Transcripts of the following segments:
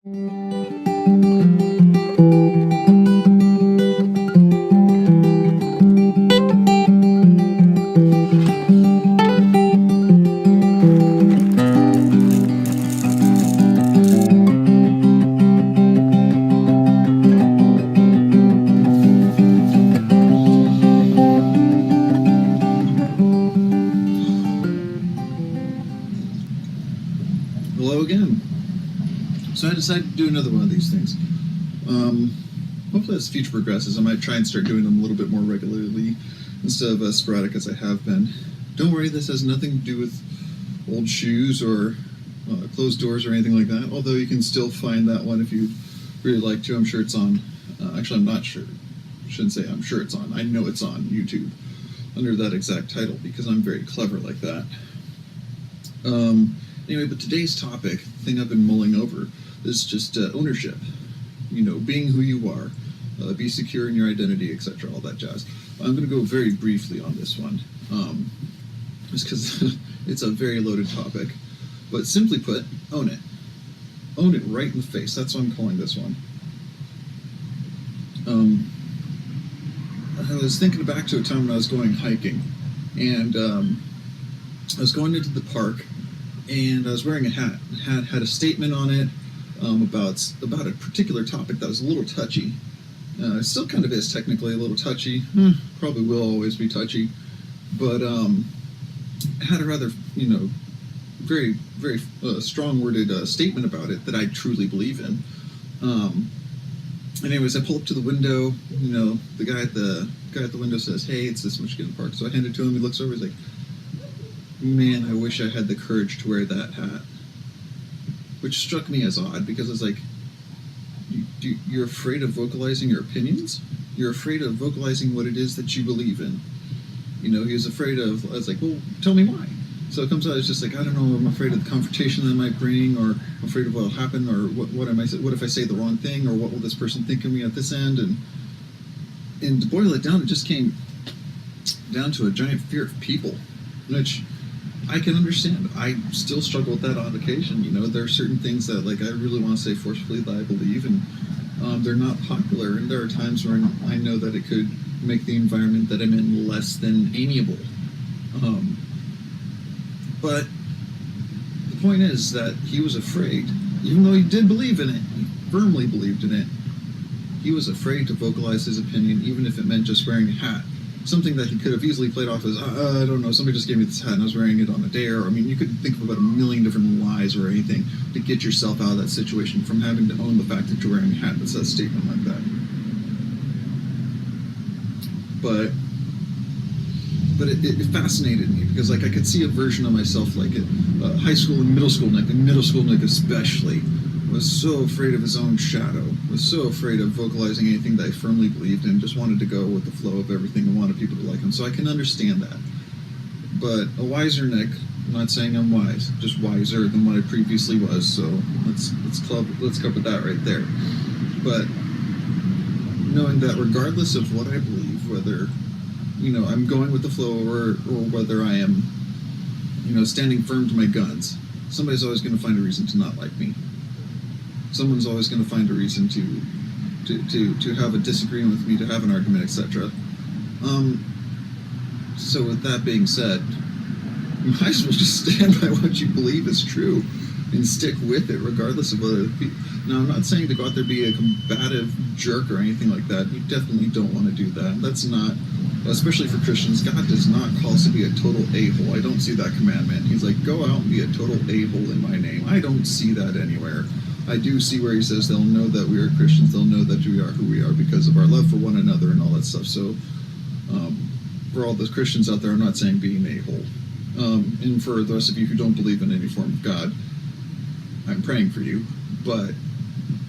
Hello again. So I decided to do another one of these things. Hopefully as the future progresses, I might try and start doing them a little bit more regularly instead of as sporadic as I have been. Don't worry, this has nothing to do with old shoes or closed doors or anything like that, although you can still find that one if you'd really like to. I'm sure it's on, actually I'm not sure. I shouldn't say I'm sure it's on. I know it's on YouTube under that exact title because I'm very clever like that. Anyway, but today's topic, the thing I've been mulling over, is just ownership. You know, being who you are, be secure in your identity, etc., all that jazz. I'm going to go very briefly on this one, just because it's a very loaded topic. But simply put, own it. Own it right in the face. That's what I'm calling this one. I was thinking back to a time when I was going hiking, and I was going into the park, and I was wearing a hat. The hat had a statement on it about a particular topic that was a little touchy. It still kind of is technically a little touchy. Probably will always be touchy, but it had a rather, very, very strong-worded statement about it that I truly believe in. Anyways, I pull up to the window. The guy at the window says, "Hey, it's this Michigan Park." So I hand it to him. He looks over. He's like, "Man, I wish I had the courage to wear that hat." Which struck me as odd because it's like, you're afraid of vocalizing your opinions? You're afraid of vocalizing what it is that you believe in. He was afraid of, I was like, well, tell me why. So it comes out, it's just like, I don't know, I'm afraid of the confrontation that it might bring, or I'm afraid of what will happen, or what if I say the wrong thing, or what will this person think of me at this end? And to boil it down, it just came down to a giant fear of people, which I can understand. I still struggle with that on occasion. There are certain things that, like, I really want to say forcefully that I believe, and they're not popular. And there are times where I know that it could make the environment that I'm in less than amiable. But the point is that he was afraid, even though he did believe in it, he firmly believed in it. He was afraid to vocalize his opinion, even if it meant just wearing a hat. Something that he could have easily played off as, I don't know, somebody just gave me this hat and I was wearing it on a dare. I mean, you could think of about a million different lies or anything to get yourself out of that situation from having to own the fact that you're wearing a hat that says a statement like that. But it fascinated me because, like, I could see a version of myself, like at high school and middle school Nick, and middle school Nick especially, was so afraid of his own shadow, was so afraid of vocalizing anything that I firmly believed in, just wanted to go with the flow of everything and wanted people to like him. So I can understand that. But a wiser Nick, I'm not saying I'm wise, just wiser than what I previously was, so let's cover that right there. But knowing that regardless of what I believe, whether I'm going with the flow or whether I am standing firm to my guns, somebody's always going to find a reason to not like me. Someone's always going to find a reason to have a disagreement with me, to have an argument, etc. So with that being said, you might as well just stand by what you believe is true and stick with it, regardless of whether people. Now, I'm not saying to go out there and be a combative jerk or anything like that. You definitely don't want to do that. That's not, especially for Christians, God does not call us to be a total a-hole. I don't see that commandment. He's like, go out and be a total a-hole in my name. I don't see that anywhere. I do see where he says they'll know that we are Christians, they'll know that we are who we are because of our love for one another and all that stuff. So for all the Christians out there, I'm not saying be an a-hole. And for the rest of you who don't believe in any form of God, I'm praying for you, but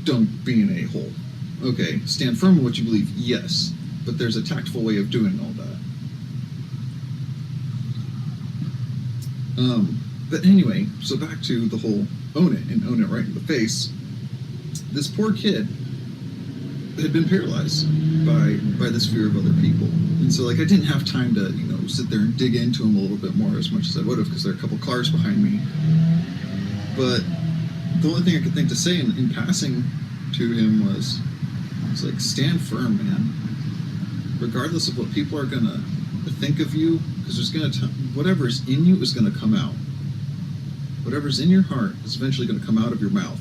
don't be an a-hole. Okay, stand firm in what you believe, yes, but there's a tactful way of doing all that. But anyway, so back to the whole own it and own it right in the face. This poor kid had been paralyzed by this fear of other people. And so, like, I didn't have time to, sit there and dig into him a little bit more as much as I would have because there are a couple cars behind me. But the only thing I could think to say in passing to him was like, stand firm, man. Regardless of what people are gonna think of you, because there's gonna whatever's in you is gonna come out. Whatever's in your heart is eventually gonna come out of your mouth.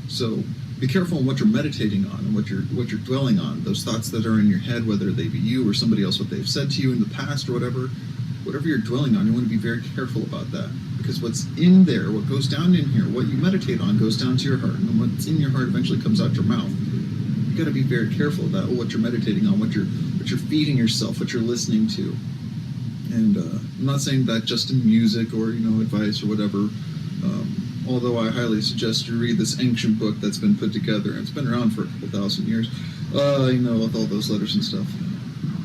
So be careful on what you're meditating on and what you're dwelling on. Those thoughts that are in your head, whether they be you or somebody else, what they've said to you in the past or whatever you're dwelling on, you want to be very careful about that. Because what's in there, what goes down in here, what you meditate on goes down to your heart, and what's in your heart eventually comes out your mouth. You got to be very careful about what you're meditating on, what you're feeding yourself, what you're listening to. And I'm not saying that just in music or advice or whatever. Although I highly suggest you read this ancient book that's been put together, and it's been around for a couple thousand years. With all those letters and stuff,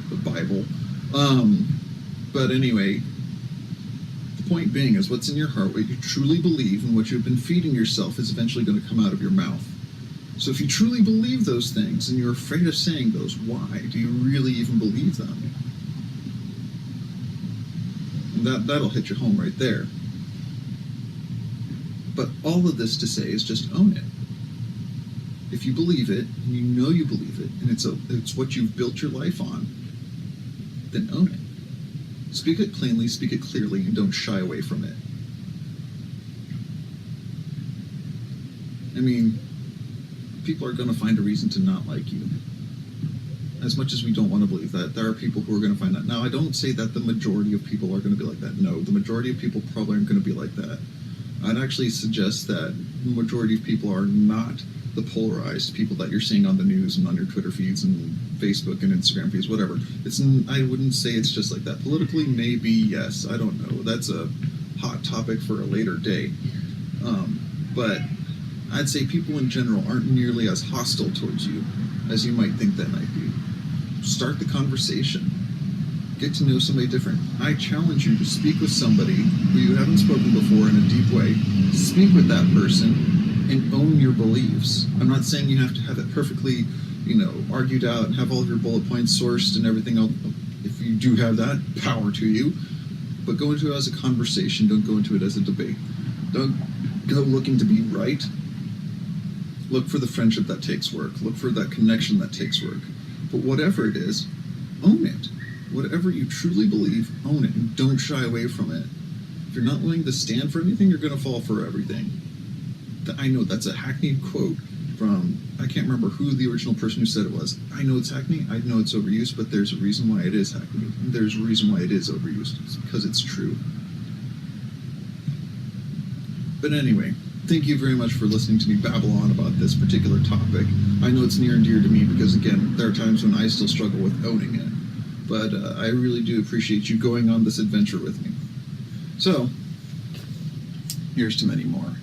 the Bible. But anyway, the point being is what's in your heart, what you truly believe, and what you've been feeding yourself is eventually going to come out of your mouth. So if you truly believe those things and you're afraid of saying those, why? Do you really even believe them? And that'll hit you home right there. But all of this to say is just own it. If you believe it, and you know you believe it, and it's what you've built your life on, then own it. Speak it plainly, speak it clearly, and don't shy away from it. I mean, people are going to find a reason to not like you. As much as we don't want to believe that, there are people who are going to find that. Now, I don't say that the majority of people are going to be like that. No, the majority of people probably aren't going to be like that. I'd actually suggest that the majority of people are not the polarized people that you're seeing on the news and on your Twitter feeds and Facebook and Instagram feeds, whatever. I wouldn't say it's just like that. Politically, maybe, yes. I don't know. That's a hot topic for a later day. But I'd say people in general aren't nearly as hostile towards you as you might think they might be. Start the conversation. Get to know somebody different. I challenge you to speak with somebody who you haven't spoken before in a deep way. Speak with that person and own your beliefs. I'm not saying you have to have it perfectly, argued out and have all of your bullet points sourced and everything else. If you do have that, power to you. But go into it as a conversation. Don't go into it as a debate. Don't go looking to be right. Look for the friendship that takes work. Look for that connection that takes work. But whatever it is, own it. Whatever you truly believe, own it, and don't shy away from it. If you're not willing to stand for anything, you're going to fall for everything. I know that's a hackneyed quote from, I can't remember who the original person who said it was. I know it's hackneyed, I know it's overused, but there's a reason why it is hackneyed. And there's a reason why it is overused. It's because it's true. But anyway, thank you very much for listening to me babble on about this particular topic. I know it's near and dear to me because, again, there are times when I still struggle with owning it. But I really do appreciate you going on this adventure with me. So, here's to many more.